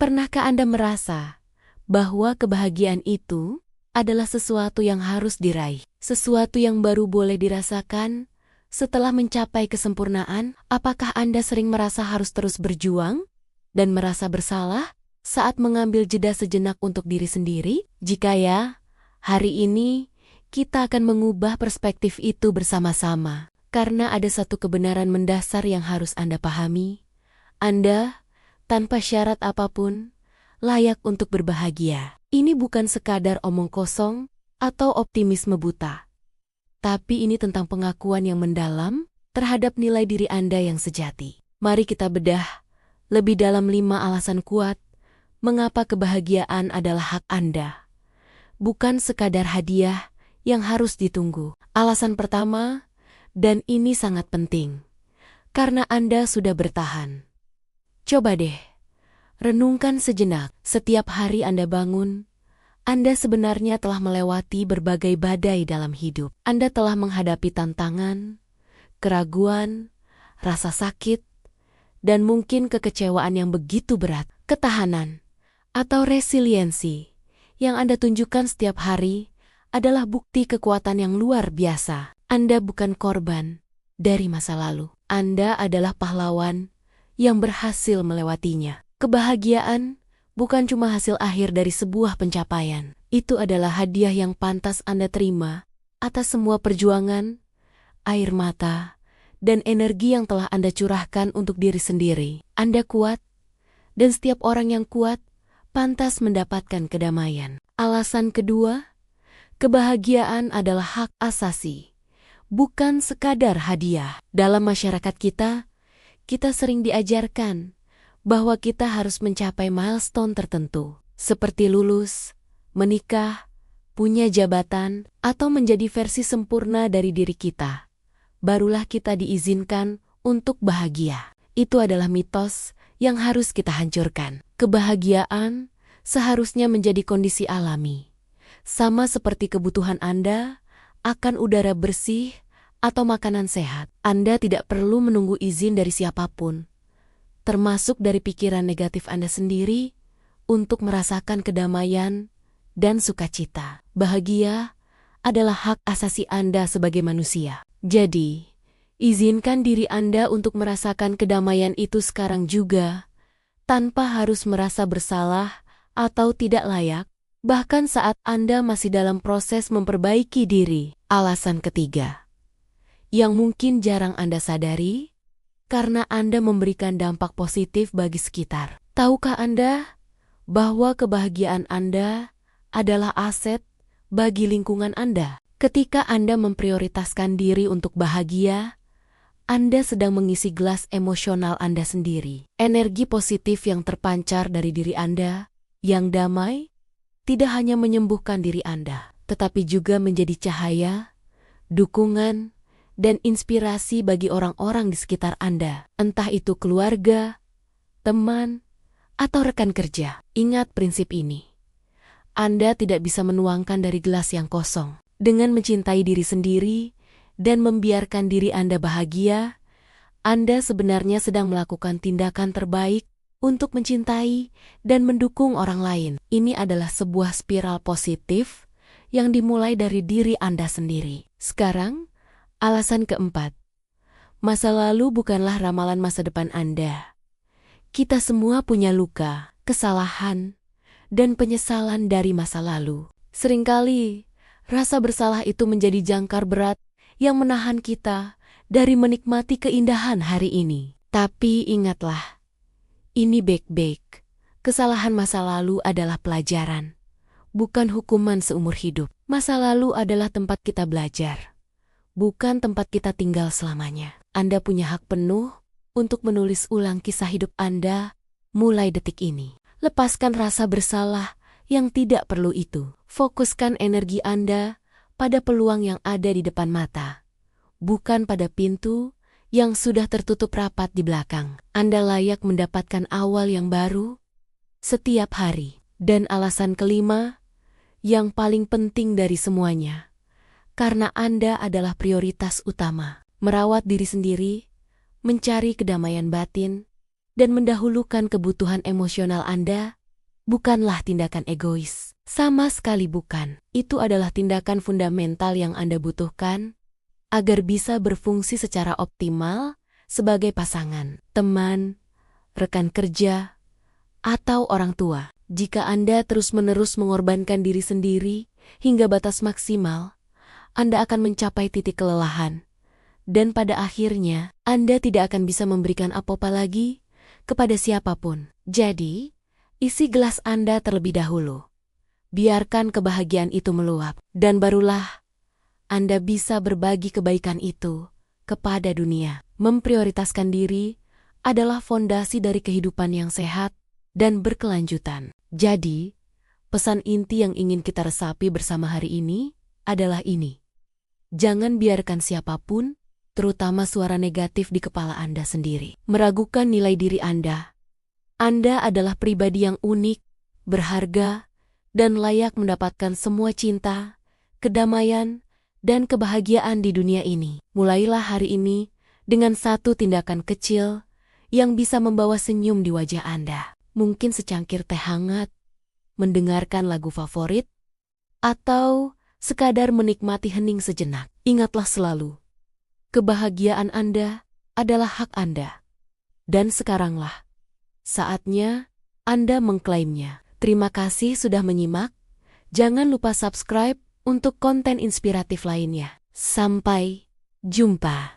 Pernahkah Anda merasa bahwa kebahagiaan itu adalah sesuatu yang harus diraih, sesuatu yang baru boleh dirasakan setelah mencapai kesempurnaan? Apakah Anda sering merasa harus terus berjuang dan merasa bersalah saat mengambil jeda sejenak untuk diri sendiri? Jika ya, hari ini kita akan mengubah perspektif itu bersama-sama. Karena ada satu kebenaran mendasar yang harus Anda pahami. Anda, tanpa syarat apapun, layak untuk berbahagia. Ini bukan sekadar omong kosong atau optimisme buta. Tapi ini tentang pengakuan yang mendalam terhadap nilai diri Anda yang sejati. Mari kita bedah lebih dalam 5 alasan kuat mengapa kebahagiaan adalah hak Anda. Bukan sekadar hadiah yang harus ditunggu. Alasan pertama, dan ini sangat penting, karena Anda sudah bertahan. Coba deh, renungkan sejenak. Setiap hari Anda bangun, Anda sebenarnya telah melewati berbagai badai dalam hidup. Anda telah menghadapi tantangan, keraguan, rasa sakit, dan mungkin kekecewaan yang begitu berat. Ketahanan atau resiliensi yang Anda tunjukkan setiap hari adalah bukti kekuatan yang luar biasa. Anda bukan korban dari masa lalu. Anda adalah pahlawan yang berhasil melewatinya. Kebahagiaan bukan cuma hasil akhir dari sebuah pencapaian. Itu adalah hadiah yang pantas Anda terima atas semua perjuangan, air mata, dan energi yang telah Anda curahkan untuk diri sendiri. Anda kuat, dan setiap orang yang kuat pantas mendapatkan kedamaian. Alasan kedua, kebahagiaan adalah hak asasi, bukan sekadar hadiah. Dalam masyarakat kita sering diajarkan bahwa kita harus mencapai milestone tertentu, seperti lulus, menikah, punya jabatan, atau menjadi versi sempurna dari diri kita. Barulah kita diizinkan untuk bahagia. Itu adalah mitos yang harus kita hancurkan. Kebahagiaan seharusnya menjadi kondisi alami, sama seperti kebutuhan Anda akan udara bersih atau makanan sehat. Anda tidak perlu menunggu izin dari siapapun, termasuk dari pikiran negatif Anda sendiri, untuk merasakan kedamaian dan sukacita. Bahagia adalah hak asasi Anda sebagai manusia. Jadi, izinkan diri Anda untuk merasakan kedamaian itu sekarang juga, tanpa harus merasa bersalah atau tidak layak, bahkan saat Anda masih dalam proses memperbaiki diri. Alasan ketiga, yang mungkin jarang Anda sadari, karena Anda memberikan dampak positif bagi sekitar. Tahukah Anda bahwa kebahagiaan Anda adalah aset bagi lingkungan Anda? Ketika Anda memprioritaskan diri untuk bahagia, Anda sedang mengisi gelas emosional Anda sendiri. Energi positif yang terpancar dari diri Anda, yang damai, tidak hanya menyembuhkan diri Anda, tetapi juga menjadi cahaya, dukungan, dan inspirasi bagi orang-orang di sekitar Anda, entah itu keluarga, teman, atau rekan kerja. Ingat prinsip ini. Anda tidak bisa menuangkan dari gelas yang kosong. Dengan mencintai diri sendiri dan membiarkan diri Anda bahagia, Anda sebenarnya sedang melakukan tindakan terbaik untuk mencintai dan mendukung orang lain. Ini adalah sebuah spiral positif yang dimulai dari diri Anda sendiri. Sekarang, alasan keempat. Masa lalu bukanlah ramalan masa depan Anda. Kita semua punya luka, kesalahan, dan penyesalan dari masa lalu. Seringkali, rasa bersalah itu menjadi jangkar berat yang menahan kita dari menikmati keindahan hari ini. Tapi ingatlah, ini baik-baik. Kesalahan masa lalu adalah pelajaran, bukan hukuman seumur hidup. Masa lalu adalah tempat kita belajar, bukan tempat kita tinggal selamanya. Anda punya hak penuh untuk menulis ulang kisah hidup Anda mulai detik ini. Lepaskan rasa bersalah yang tidak perlu itu. Fokuskan energi Anda pada peluang yang ada di depan mata, bukan pada pintu yang sudah tertutup rapat di belakang. Anda layak mendapatkan awal yang baru setiap hari. Dan alasan kelima, yang paling penting dari semuanya, karena Anda adalah prioritas utama. Merawat diri sendiri, mencari kedamaian batin, dan mendahulukan kebutuhan emosional Anda bukanlah tindakan egois. Sama sekali bukan. Itu adalah tindakan fundamental yang Anda butuhkan agar bisa berfungsi secara optimal sebagai pasangan, teman, rekan kerja, atau orang tua. Jika Anda terus-menerus mengorbankan diri sendiri hingga batas maksimal, Anda akan mencapai titik kelelahan. Dan pada akhirnya, Anda tidak akan bisa memberikan apa-apa lagi kepada siapapun. Jadi, isi gelas Anda terlebih dahulu. Biarkan kebahagiaan itu meluap, dan barulah Anda bisa berbagi kebaikan itu kepada dunia. Memprioritaskan diri adalah fondasi dari kehidupan yang sehat dan berkelanjutan. Jadi, pesan inti yang ingin kita resapi bersama hari ini adalah ini. Jangan biarkan siapapun, terutama suara negatif di kepala Anda sendiri, meragukan nilai diri Anda. Anda adalah pribadi yang unik, berharga, dan layak mendapatkan semua cinta, kedamaian, dan kebahagiaan di dunia ini. Mulailah hari ini dengan satu tindakan kecil yang bisa membawa senyum di wajah Anda. Mungkin secangkir teh hangat, mendengarkan lagu favorit, atau sekadar menikmati hening sejenak. Ingatlah selalu, kebahagiaan Anda adalah hak Anda. Dan sekaranglah saatnya Anda mengklaimnya. Terima kasih sudah menyimak. Jangan lupa subscribe untuk konten inspiratif lainnya. Sampai jumpa.